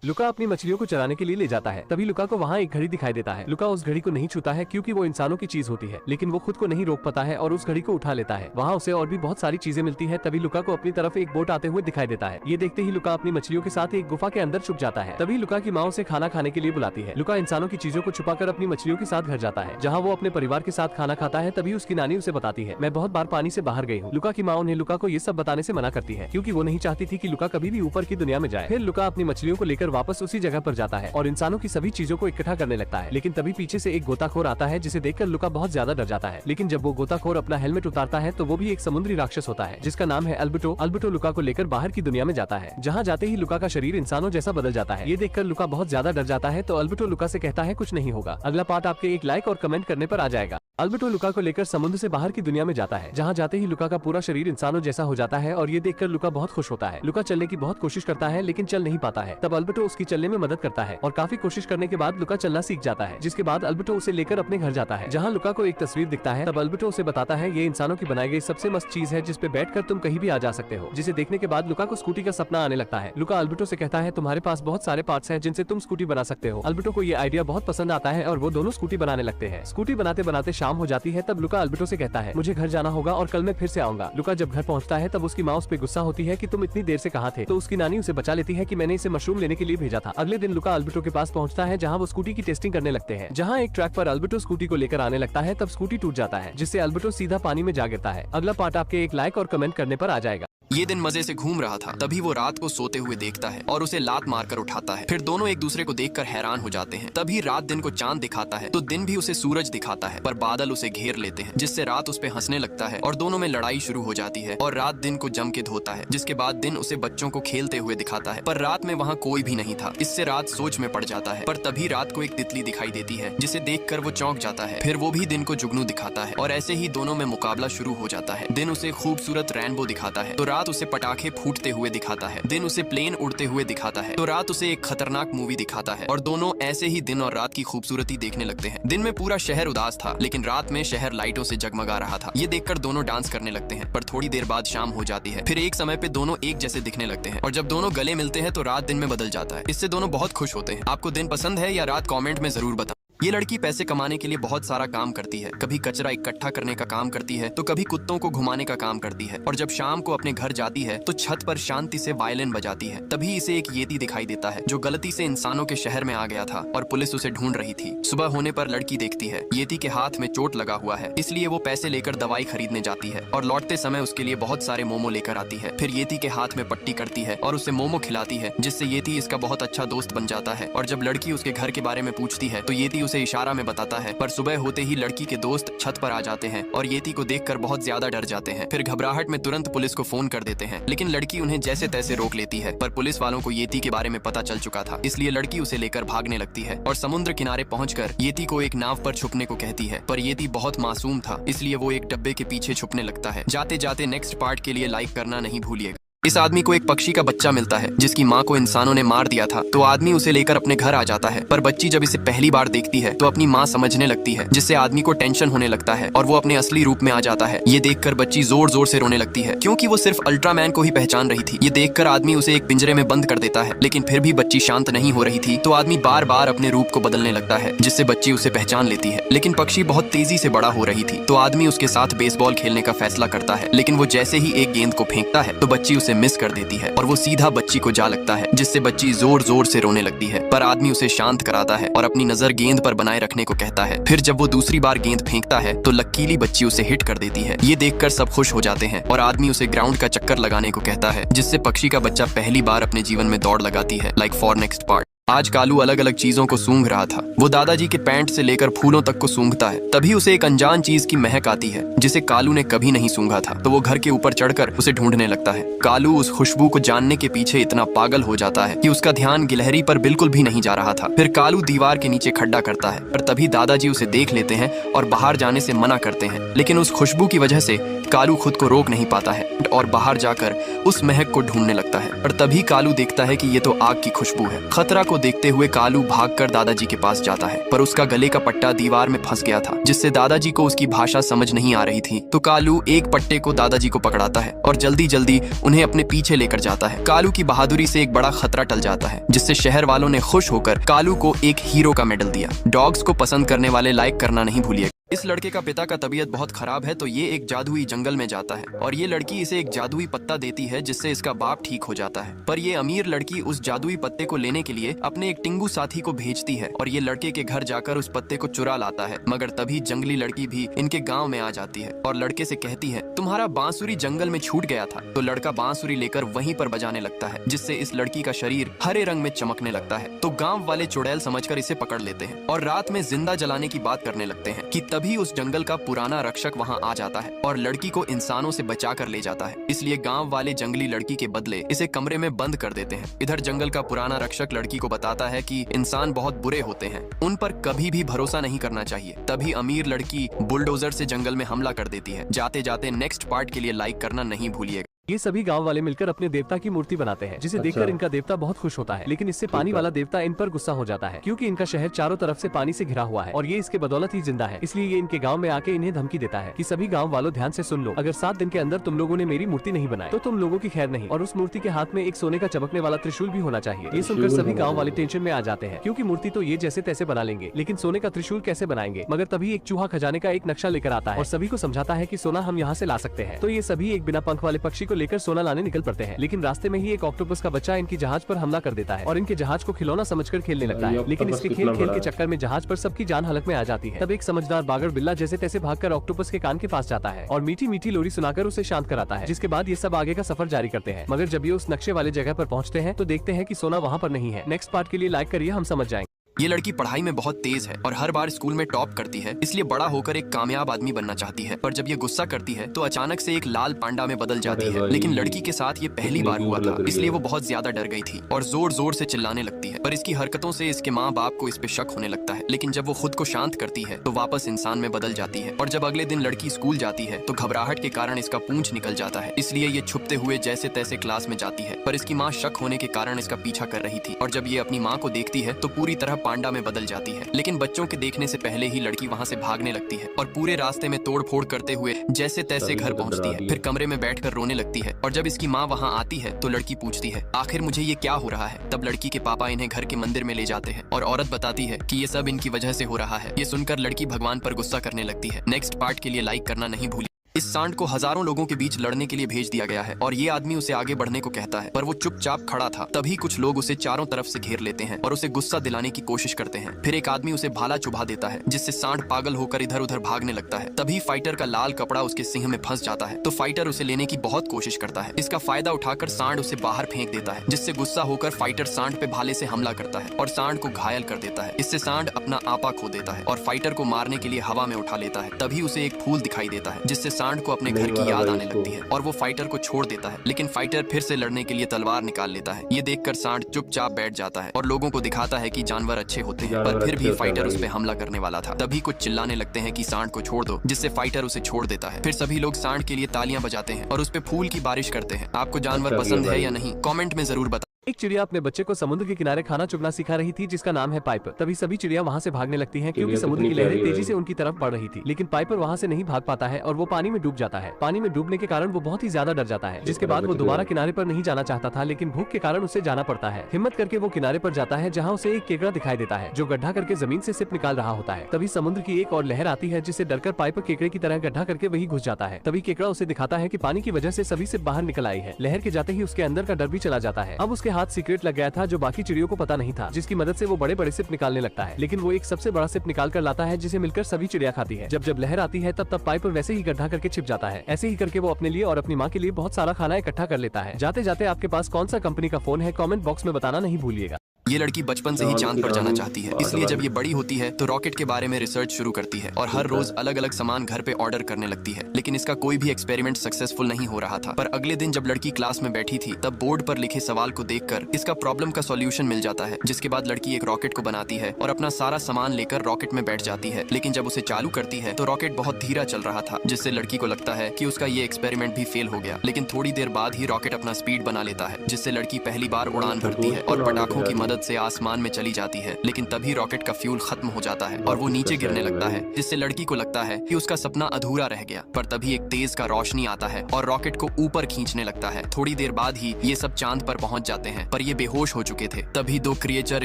लुका अपनी मछलियों को चराने के लिए ले जाता है। तभी लुका को वहाँ एक घड़ी दिखाई देता है। लुका उस घड़ी को नहीं छूता है क्योंकि वो इंसानों की चीज होती है, लेकिन वो खुद को नहीं रोक पाता है और उस घड़ी को उठा लेता है। वहाँ उसे और भी बहुत सारी चीजें मिलती है। तभी लुका को अपनी तरफ एक बोट आते हुए दिखाई देता है। ये देखते ही लुका अपनी मछलियों के साथ एक गुफा के अंदर छुप जाता है। तभी लुका की माँ उसे खाना खाने के लिए बुलाती है। लुका इंसानों की चीजों को छुपाकर अपनी मछलियों के साथ घर जाता है, जहाँ वो अपने परिवार के साथ खाना खाता है। तभी उसकी नानी उसे बताती है, मैं बहुत बार पानी से बाहर गई हूँ। लुका की माँ उन्हें लुका को ये सब बताने से मना करती है क्योंकि वो नहीं चाहती थी कि लुका कभी भी ऊपर की दुनिया में जाए। फिर लुका अपनी मछलियों को लेकर वापस उसी जगह जाता है और इंसानों की सभी चीजों को इकट्ठा करने लगता है। लेकिन तभी पीछे से एक गोताखोर आता है, जिसे देखकर लुका बहुत ज्यादा डर जाता है। लेकिन जब वो गोताखोर अपना हेलमेट उतारता है तो वो भी एक समुद्री राक्षस होता है जिसका नाम है अल्बर्टो। अल्बर्टो लुका को लेकर बाहर की दुनिया में जाता है, जहाँ जाते ही लुका का शरीर इंसानों जैसा बदल जाता है। ये देखकर लुका बहुत ज्यादा डर जाता है। तो अल्बर्टो लुका से कहता है कुछ नहीं होगा। अगला पार्ट आपके एक लाइक और कमेंट करने पर आ जाएगा। अल्बर्टो लुका को लेकर समुद्र से बाहर की दुनिया में जाता है, जहाँ जाते ही लुका का पूरा शरीर इंसानों जैसा हो जाता है और ये देखकर लुका बहुत खुश होता है। लुका चलने की बहुत कोशिश करता है लेकिन चल नहीं पाता है। तब अल्बर्टो उसकी चलने में मदद करता है और काफी कोशिश करने के बाद लुका चलना सीख जाता है, जिसके बाद अल्बर्टो उसे लेकर अपने घर जाता है, जहाँ लुका को एक तस्वीर दिखता है। तब अल्बर्टो उसे बताता है ये इंसानों की बनाई गई सबसे मस्त चीज है जिसपे बैठकर तुम कहीं भी आ जा सकते हो। जिसे देखने के बाद लुका को स्कूटी का सपना आने लगता है। लुका अल्बर्टो से कहता है तुम्हारे पास बहुत सारे पार्ट्स हैं जिनसे तुम स्कूटी बना सकते हो। अल्बर्टो को ये आइडिया बहुत पसंद आता है और वो दोनों स्कूटी बनाने लगते हैं। स्कूटी बनाते बनाते शाम हो जाती है। तब लुका अल्बर्टो से कहता है मुझे घर जाना होगा और कल मैं फिर से आऊंगा। लुका जब घर पहुंचता है तब उसकी माँ उस पे गुस्सा होती है कि तुम इतनी देर से कहाँ थे। तो उसकी नानी उसे बचा लेती है कि मैंने इसे मशरूम लेने के लिए भेजा था। अगले दिन लुका अल्बर्टो के पास पहुंचता है जहाँ वो स्कूटी की टेस्टिंग करने लगते हैं। जहाँ एक ट्रैक पर अल्बर्टो स्कूटी को लेकर आने लगता है तब स्कूटी टूट जाता है, जिससे अल्बर्टो सीधा पानी में जा गिरता है। अगला पार्ट आपके एक लाइक और कमेंट करने पर आ जाएगा। ये दिन मजे से घूम रहा था, तभी वो रात को सोते हुए देखता है और उसे लात मारकर उठाता है। फिर दोनों एक दूसरे को देखकर हैरान हो जाते हैं। तभी रात दिन को चांद दिखाता है तो दिन भी उसे सूरज दिखाता है, पर बादल उसे घेर लेते हैं, जिससे रात उस पे हंसने लगता है और दोनों में लड़ाई शुरू हो जाती है और रात दिन को जम के धोता है। जिसके बाद दिन उसे बच्चों को खेलते हुए दिखाता है, पर रात में वहाँ कोई भी नहीं था। इससे रात सोच में पड़ जाता है, पर तभी रात को एक तितली दिखाई देती है जिसे देखकर वो चौंक जाता है। फिर वो भी दिन को जुगनू दिखाता है और ऐसे ही दोनों में मुकाबला शुरू हो जाता है। दिन उसे खूबसूरत रेनबो दिखाता है तो रात उसे पटाखे फूटते हुए दिखाता है। दिन उसे प्लेन उड़ते हुए दिखाता है तो रात उसे एक खतरनाक मूवी दिखाता है और दोनों ऐसे ही दिन और रात की खूबसूरती देखने लगते हैं। दिन में पूरा शहर उदास था, लेकिन रात में शहर लाइटों से जगमगा रहा था। ये देखकर दोनों डांस करने लगते हैं, पर थोड़ी देर बाद शाम हो जाती है। फिर एक समय पे दोनों एक जैसे दिखने लगते हैं और जब दोनों गले मिलते हैं तो रात दिन में बदल जाता है। इससे दोनों बहुत खुश होते हैं। आपको दिन पसंद है या रात? कमेंट में जरूर बताएं। ये लड़की पैसे कमाने के लिए बहुत सारा काम करती है। कभी कचरा इकट्ठा करने का काम करती है तो कभी कुत्तों को घुमाने का काम करती है, और जब शाम को अपने घर जाती है तो छत पर शांति से वायलिन बजाती है। तभी इसे एक येती दिखाई देता है जो गलती से इंसानों के शहर में आ गया था और पुलिस उसे ढूंढ रही थी। सुबह होने पर लड़की देखती है येती के हाथ में चोट लगा हुआ है, इसलिए वो पैसे लेकर दवाई खरीदने जाती है और लौटते समय उसके लिए बहुत सारे मोमो लेकर आती है। फिर येती के हाथ में पट्टी करती है और उसे मोमो खिलाती है, जिससे येती इसका बहुत अच्छा दोस्त बन जाता है। और जब लड़की उसके घर के बारे में पूछती है तो येती उसे इशारा में बताता है। पर सुबह होते ही लड़की के दोस्त छत पर आ जाते हैं और येती को देखकर बहुत ज्यादा डर जाते हैं। फिर घबराहट में तुरंत पुलिस को फोन कर देते हैं, लेकिन लड़की उन्हें जैसे तैसे रोक लेती है। पर पुलिस वालों को येती के बारे में पता चल चुका था, इसलिए लड़की उसे लेकर भागने लगती है और समुद्र किनारे पहुंचकर येती को एक नाव पर छुपने को कहती है। पर येती बहुत मासूम था, इसलिए वो एक डब्बे के पीछे छुपने लगता है। जाते जाते नेक्स्ट पार्ट के लिए लाइक करना नहीं भूलिएगा। इस आदमी को एक पक्षी का बच्चा मिलता है जिसकी माँ को इंसानों ने मार दिया था, तो आदमी उसे लेकर अपने घर आ जाता है। पर बच्ची जब इसे पहली बार देखती है तो अपनी माँ समझने लगती है, जिससे आदमी को टेंशन होने लगता है और वो अपने असली रूप में आ जाता है। ये देखकर बच्ची जोर जोर से रोने लगती है, क्योंकि वो सिर्फ अल्ट्रामैन को ही पहचान रही थी। ये देखकर आदमी उसे एक पिंजरे में बंद कर देता है, लेकिन फिर भी बच्ची शांत नहीं हो रही थी, तो आदमी बार बार अपने रूप को बदलने लगता है, जिससे बच्ची उसे पहचान लेती है। लेकिन पक्षी बहुत तेजी से बड़ा हो रही थी, तो आदमी उसके साथ बेसबॉल खेलने का फैसला करता है। लेकिन वो जैसे ही एक गेंद को फेंकता है तो बच्ची उसे मिस कर देती है और वो सीधा बच्ची को जा लगता है, जिससे बच्ची जोर जोर से रोने लगती है। पर आदमी उसे शांत कराता है और अपनी नजर गेंद पर बनाए रखने को कहता है। फिर जब वो दूसरी बार गेंद फेंकता है तो लकीली बच्ची उसे हिट कर देती है। ये देखकर सब खुश हो जाते हैं और आदमी उसे ग्राउंड का चक्कर लगाने को कहता है, जिससे पक्षी का बच्चा पहली बार अपने जीवन में दौड़ लगाती है। Like for next part. आज कालू अलग अलग चीजों को सूंघ रहा था। वो दादाजी के पैंट से लेकर फूलों तक को सूंघता है। तभी उसे एक अनजान चीज की महक आती है जिसे कालू ने कभी नहीं सूंघा था, तो वो घर के ऊपर चढ़कर उसे ढूंढने लगता है। कालू उस खुशबू को जानने के पीछे इतना पागल हो जाता है कि उसका ध्यान गिलहरी पर बिल्कुल भी नहीं जा रहा था। फिर कालू दीवार के नीचे खड्डा करता है, पर तभी दादाजी उसे देख लेते हैं और बाहर जाने से मना करते हैं। लेकिन उस खुशबू की वजह से कालू खुद को रोक नहीं पाता है और बाहर जाकर उस महक को ढूंढने लगता है। पर तभी कालू देखता है कि ये तो आग की खुशबू है। खतरा को देखते हुए कालू भागकर दादाजी के पास जाता है, पर उसका गले का पट्टा दीवार में फंस गया था, जिससे दादाजी को उसकी भाषा समझ नहीं आ रही थी। तो कालू एक पट्टे को दादाजी को पकड़ाता है और जल्दी जल्दी उन्हें अपने पीछे लेकर जाता है। कालू की बहादुरी से एक बड़ा खतरा टल जाता है, जिससे शहर वालों ने खुश होकर कालू को एक हीरो का मेडल दिया। डॉग्स को पसंद करने वाले लाइक करना नहीं भूलिएगा। इस लड़के का पिता का तबीयत बहुत खराब है, तो ये एक जादुई जंगल में जाता है और ये लड़की इसे एक जादुई पत्ता देती है, जिससे इसका बाप ठीक हो जाता है। पर ये अमीर लड़की उस जादुई पत्ते को लेने के लिए अपने एक टिंगू साथी को भेजती है और ये लड़के के घर जाकर उस पत्ते को चुरा लाता है। मगर तभी जंगली लड़की भी इनके गाँव में आ जाती है और लड़के से कहती है, तुम्हारा बांसुरी जंगल में छूट गया था। तो लड़का बांसुरी लेकर वहीं पर बजाने लगता है, जिससे इस लड़की का शरीर हरे रंग में चमकने लगता है। तो गाँव वाले चुड़ैल समझकर इसे पकड़ लेते हैं और रात में जिंदा जलाने की बात करने लगते हैं कि तभी उस जंगल का पुराना रक्षक वहाँ आ जाता है और लड़की को इंसानों से बचा कर ले जाता है। इसलिए गांव वाले जंगली लड़की के बदले इसे कमरे में बंद कर देते हैं। इधर जंगल का पुराना रक्षक लड़की को बताता है कि इंसान बहुत बुरे होते हैं, उन पर कभी भी भरोसा नहीं करना चाहिए। तभी अमीर लड़की बुलडोजर से जंगल में हमला कर देती है। जाते जाते नेक्स्ट पार्ट के लिए लाइक करना नहीं भूलिएगा। ये सभी गांव वाले मिलकर अपने देवता की मूर्ति बनाते हैं, जिसे देखकर इनका देवता बहुत खुश होता है। लेकिन इससे पानी वाला देवता इन पर गुस्सा हो जाता है, क्योंकि इनका शहर चारों तरफ से पानी से घिरा हुआ है और ये इसके बदौलत ही जिंदा है। इसलिए ये इनके गांव में आके इन्हें धमकी देता है कि सभी गांव वालों ध्यान से सुन लो, अगर 7 दिन के अंदर तुम लोगों ने मेरी मूर्ति नहीं बनाई तो तुम लोगों की खैर नहीं। और उस मूर्ति के हाथ में एक सोने का चमकने वाला त्रिशूल भी होना चाहिए। ये सुनकर सभी गाँव वाले टेंशन में आ जाते हैं, क्योंकि मूर्ति तो ये जैसे तैसे बना लेंगे, लेकिन सोने का त्रिशूल कैसे बनाएंगे। मगर तभी एक चूहा खजाने का एक नक्शा लेकर आता है और सभी को समझाता है कि सोना हम यहाँ से ला सकते हैं। तो ये सभी एक बिना पंख वाले पक्षी को लेकर सोना लाने निकल पड़ते हैं। लेकिन रास्ते में ही एक ऑक्टोपस का बच्चा इनकी जहाज पर हमला कर देता है और इनके जहाज को खिलौना समझकर खेलने लगता है। लेकिन इसके खेल के चक्कर में जहाज पर सबकी जान हलक में आ जाती है। तब एक समझदार बागर बिल्ला जैसे तैसे भागकर ऑक्टोपस के कान के पास जाता है और मीठी मीठी लोरी सुनाकर उसे शांत कराता है। जिसके बाद ये सब आगे का सफर जारी करते हैं। मगर जब ये उस नक्शे वाले जगह पर पहुँचते हैं तो देखते हैं कि सोना वहाँ पर नहीं है। नेक्स्ट पार्ट के लिए लाइक करिए, हम समझ जाएंगे। ये लड़की पढ़ाई में बहुत तेज है और हर बार स्कूल में टॉप करती है, इसलिए बड़ा होकर एक कामयाब आदमी बनना चाहती है। पर जब ये गुस्सा करती है तो अचानक से एक लाल पांडा में बदल जाती है। लेकिन लड़की के साथ ये पहली बार हुआ था, इसलिए वो बहुत ज्यादा डर गई थी और जोर जोर से चिल्लाने लगती है। पर इसकी हरकतों से इसके माँ बाप को इस पे शक होने लगता है। लेकिन जब वो खुद को शांत करती है तो वापस इंसान में बदल जाती है। और जब अगले दिन लड़की स्कूल जाती है तो घबराहट के कारण इसका पूंछ निकल जाता है, इसलिए ये छुपते हुए जैसे तैसे क्लास में जाती है। पर इसकी माँ शक होने के कारण इसका पीछा कर रही थी और जब ये अपनी माँ को देखती है तो पूरी तरह पांडा में बदल जाती है। लेकिन बच्चों के देखने से पहले ही लड़की वहां से भागने लगती है और पूरे रास्ते में तोड़ फोड़ करते हुए जैसे तैसे घर पहुंचती है। फिर कमरे में बैठकर रोने लगती है और जब इसकी माँ वहां आती है तो लड़की पूछती है, आखिर मुझे ये क्या हो रहा है। तब लड़की के पापा इन्हें घर के मंदिर में ले जाते हैं और औरत बताती है कि ये सब इनकी वजह से हो रहा है। ये सुनकर लड़की भगवान पर गुस्सा करने लगती है। नेक्स्ट पार्ट के लिए लाइक करना नहीं भूलिए। इस सांड को हजारों लोगों के बीच लड़ने के लिए भेज दिया गया है और ये आदमी उसे आगे बढ़ने को कहता है, पर वो चुपचाप खड़ा था। तभी कुछ लोग उसे चारों तरफ से घेर लेते हैं और उसे गुस्सा दिलाने की कोशिश करते हैं। फिर एक आदमी उसे भाला चुभा देता है, जिससे सांड पागल होकर इधर उधर भागने लगता है। तभी फाइटर का लाल कपड़ा उसके सिंह में फंस जाता है, तो फाइटर उसे लेने की बहुत कोशिश करता है। इसका फायदा उठाकर सांड उसे बाहर फेंक देता है, जिससे गुस्सा होकर फाइटर सांड पे भाले से हमला करता है और सांड को घायल कर देता है। इससे सांड अपना आपा खो देता है और फाइटर को मारने के लिए हवा में उठा लेता है। तभी उसे एक फूल दिखाई देता है, जिससे सांड को अपने घर की याद आने लगती है और वो फाइटर को छोड़ देता है। लेकिन फाइटर फिर से लड़ने के लिए तलवार निकाल लेता है। ये देखकर सांड चुपचाप बैठ जाता है और लोगों को दिखाता है कि जानवर अच्छे होते हैं, पर फिर भी फाइटर उस पे हमला करने वाला था। तभी कुछ चिल्लाने लगते हैं कि सांड को छोड़ दो, जिससे फाइटर उसे छोड़ देता है। फिर सभी लोग सांड के लिए तालियां बजाते हैं और उस पे फूल की बारिश करते हैं। आपको जानवर पसंद है या नहीं, कमेंट में जरूर बताएं। एक चिड़िया अपने बच्चे को समुद्र के किनारे खाना चुगना सिखा रही थी, जिसका नाम है पाइपर। तभी सभी चिड़िया वहाँ से भागने लगती हैं, क्योंकि समुद्र की लहरें तेजी से उनकी तरफ बढ़ रही थी। लेकिन पाइपर वहाँ से नहीं भाग पाता है और वो पानी में डूब जाता है। पानी में डूबने के कारण वो बहुत ही ज्यादा डर जाता है, जिसके बाद वो दोबारा किनारे पर नहीं जाना चाहता था, लेकिन भूख के कारण उसे जाना पड़ता है। हिम्मत करके वो किनारे पर जाता है, जहाँ उसे एक केकड़ा दिखाई देता है, जो गड्ढा करके जमीन से सिप निकाल रहा होता है। तभी समुद्र की एक और लहर आती है, जिससे डरकर पाइपर केकड़े की तरह गड्ढा करके वही घुस जाता है। तभी केकड़ा उसे दिखाता है कि पानी की वजह से सभी सिप बाहर निकल आई है। लहर के जाते ही उसके अंदर का डर भी चला जाता है। अब उसके हाथ सीक्रेट लग गया था, जो बाकी चिड़ियों को पता नहीं था, जिसकी मदद से वो बड़े बड़े सिप निकालने लगता है। लेकिन वो एक सबसे बड़ा सिप निकाल कर लाता है, जिसे मिलकर सभी चिड़िया खाती है। जब जब लहर आती है तब पाइपर वैसे ही गड्ढा करके छिप जाता है। ऐसे ही करके वो अपने लिए और अपनी माँ के लिए बहुत सारा खाना इकट्ठा कर लेता है। जाते जाते आपके पास कौन सा कंपनी का फोन है, कमेंट बॉक्स में बताना नहीं भूलिएगा। ये लड़की बचपन से ही चांद पर जाना चाहती है, इसलिए जब ये बड़ी होती है तो रॉकेट के बारे में रिसर्च शुरू करती है और हर रोज अलग अलग सामान घर पे ऑर्डर करने लगती है। लेकिन इसका कोई भी एक्सपेरिमेंट सक्सेसफुल नहीं हो रहा था। पर अगले दिन जब लड़की क्लास में बैठी थी, तब बोर्ड पर लिखे सवाल को देखकर इसका प्रॉब्लम का सॉल्यूशन मिल जाता है। जिसके बाद लड़की एक रॉकेट को बनाती है और अपना सारा सामान लेकर रॉकेट में बैठ जाती है। लेकिन जब उसे चालू करती है तो रॉकेट बहुत धीरा चल रहा था, जिससे लड़की को लगता है कि उसका ये एक्सपेरिमेंट भी फेल हो गया। लेकिन थोड़ी देर बाद ही रॉकेट अपना स्पीड बना लेता है, जिससे लड़की पहली बार उड़ान भरती है और पटाखों की मदद से आसमान में चली जाती है। लेकिन तभी रॉकेट का फ्यूल खत्म हो जाता है और वो नीचे गिरने लगता है, जिससे लड़की को लगता है कि उसका सपना अधूरा रह गया। पर तभी एक तेज का रोशनी आता है और रॉकेट को ऊपर खींचने लगता है। थोड़ी देर बाद ही ये सब चांद पर पहुंच जाते हैं, पर ये बेहोश हो चुके थे। तभी दो क्रिएचर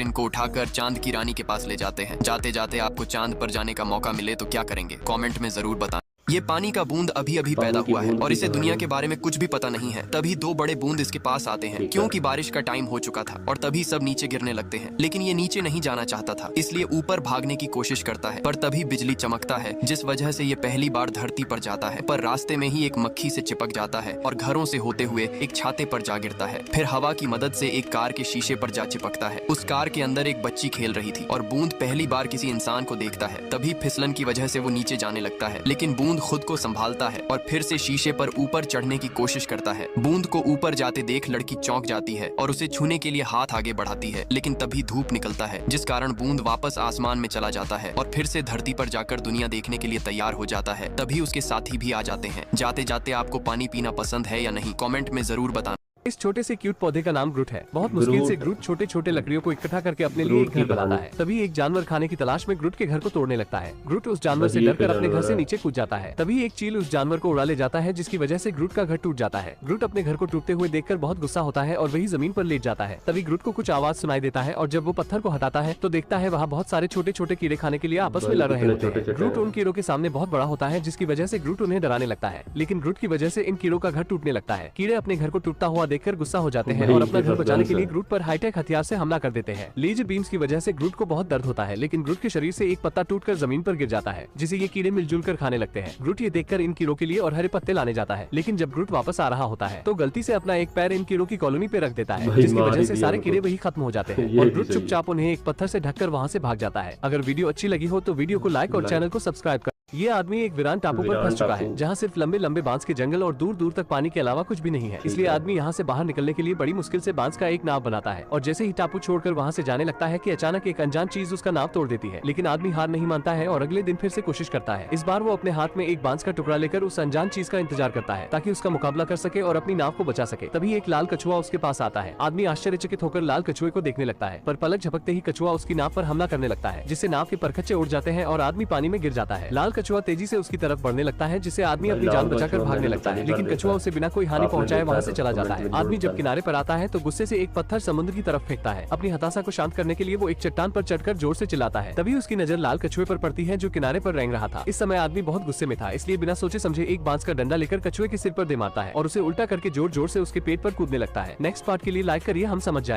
इनको उठाकर चांद की रानी के पास ले जाते हैं। जाते जाते आपको चांद पर जाने का मौका मिले तो क्या करेंगे, कमेंट में जरूर बताएं। ये पानी का बूंद अभी अभी पैदा हुआ है और इसे दुनिया के बारे में कुछ भी पता नहीं है। तभी दो बड़े बूंद इसके पास आते हैं क्योंकि बारिश का टाइम हो चुका था और तभी सब नीचे गिरने लगते हैं। लेकिन ये नीचे नहीं जाना चाहता था, इसलिए ऊपर भागने की कोशिश करता है, पर तभी बिजली चमकता है जिस वजह से ये पहली बार धरती पर जाता है। पर रास्ते में ही एक मक्खी से चिपक जाता है और घरों से होते हुए एक छाते पर जा गिरता है। फिर हवा की मदद से एक कार के शीशे पर जा चिपकता है। उस कार के अंदर एक बच्ची खेल रही थी और बूंद पहली बार किसी इंसान को देखता है। तभी फिसलन की वजह से वो नीचे जाने लगता है, लेकिन बूंद खुद को संभालता है और फिर से शीशे पर ऊपर चढ़ने की कोशिश करता है। बूंद को ऊपर जाते देख लड़की चौंक जाती है और उसे छूने के लिए हाथ आगे बढ़ाती है, लेकिन तभी धूप निकलता है जिस कारण बूंद वापस आसमान में चला जाता है और फिर से धरती पर जाकर दुनिया देखने के लिए तैयार हो जाता है। तभी उसके साथी भी आ जाते हैं। जाते जाते आपको पानी पीना पसंद है या नहीं, कमेंट में जरूर बताना। इस छोटे से क्यूट पौधे का नाम ग्रूट है। बहुत मुश्किल से ग्रूट छोटे छोटे लकड़ियों को इकट्ठा करके अपने लिए एक घर बनाता है। तभी एक जानवर खाने की तलाश में ग्रूट के घर को तोड़ने लगता है। ग्रूट उस जानवर से डरकर अपने घर से नीचे कूद जाता है। तभी एक चील उस जानवर को उड़ा ले जाता है जिसकी वजह से ग्रूट का घर टूट जाता है। ग्रूट अपने घर को टूटते हुए देखकर बहुत गुस्सा होता है और वही जमीन पर लेट जाता है। तभी ग्रूट को कुछ आवाज सुनाई देता है और जब वो पत्थर को हटाता है तो देखता है वहाँ बहुत सारे छोटे छोटे कीड़े खाने के लिए आपस में लड़ रहे होते हैं। ग्रूट उन कीड़ों के सामने बहुत बड़ा होता है जिसकी वजह से ग्रूट उन्हें डराने लगता है, लेकिन ग्रूट की वजह से इन कीड़ों का घर टूटने लगता है। कीड़े अपने घर को टूटता हुआ देखकर गुस्सा हो जाते हैं और अपना घर बचाने के लिए ग्रूट पर हाईटेक हथियार से हमला कर देते हैं। लेजर बीम्स की वजह से ग्रूट को बहुत दर्द होता है, लेकिन ग्रूट के शरीर से एक पत्ता टूटकर जमीन पर गिर जाता है जिसे ये कीड़े मिलजुल कर खाने लगते हैं। ग्रूट ये देखकर इन कीड़ों के लिए और हरे पत्ते लाने जाता है, लेकिन जब ग्रूट वापस आ रहा होता है तो गलती से अपना एक पैर इन कीड़ों की कॉलोनी पे रख देता है, जिसकी वजह से सारे कीड़े वही खत्म हो जाते हैं और ग्रूट चुपचाप उन्हें एक पत्थर से ढककर वहाँ से भाग जाता है। अगर वीडियो अच्छी लगी हो तो वीडियो को लाइक और चैनल को सब्सक्राइब कर। ये आदमी एक वीरान टापू पर फंस चुका है जहाँ सिर्फ लंबे लंबे बांस के जंगल और दूर दूर तक पानी के अलावा कुछ भी नहीं है। इसलिए आदमी यहाँ से बाहर निकलने के लिए बड़ी मुश्किल से बांस का एक नाव बनाता है और जैसे ही टापू छोड़कर वहाँ से जाने लगता है कि अचानक एक अनजान चीज उसका नाव तोड़ देती है। लेकिन आदमी हार नहीं मानता है और अगले दिन फिर से कोशिश करता है। इस बार वो अपने हाथ में एक बांस का टुकड़ा लेकर उस अनजान चीज का इंतजार करता है ताकि उसका मुकाबला कर सके और अपनी नाव को बचा सके। तभी एक लाल कछुआ उसके पास आता है। आदमी आश्चर्यचकित होकर लाल कछुए को देखने लगता है, पर पलक झपकते ही कछुआ उसकी नाव पर हमला करने लगता है जिससे नाव के परखच्चे उड़ जाते हैं और आदमी पानी में गिर जाता है। लाल कछुआ तेजी से उसकी तरफ बढ़ने लगता है जिससे आदमी अपनी जान बचाकर भागने लगता है, लेकिन कछुआ उसे बिना कोई हानि पहुंचाए वहां से चला जाता है। आदमी जब किनारे पर आता है तो गुस्से से एक पत्थर समुद्र की तरफ फेंकता है। अपनी हताशा को शांत करने के लिए वो एक चट्टान पर चढ़कर जोर से चिल्लाता है। तभी उसकी नजर लाल कछुए पर पड़ती है जो किनारे पर रेंग रहा था। इस समय आदमी बहुत गुस्से में था, इसलिए बिना सोचे समझे एक बांस का डंडा लेकर कछुए के सिर पर दे मारता है और उसे उल्टा करके जोर जोर से उसके पेट पर कूदने लगता है। नेक्स्ट पार्ट के लिए लाइक करिए, हम समझ जाएंगे।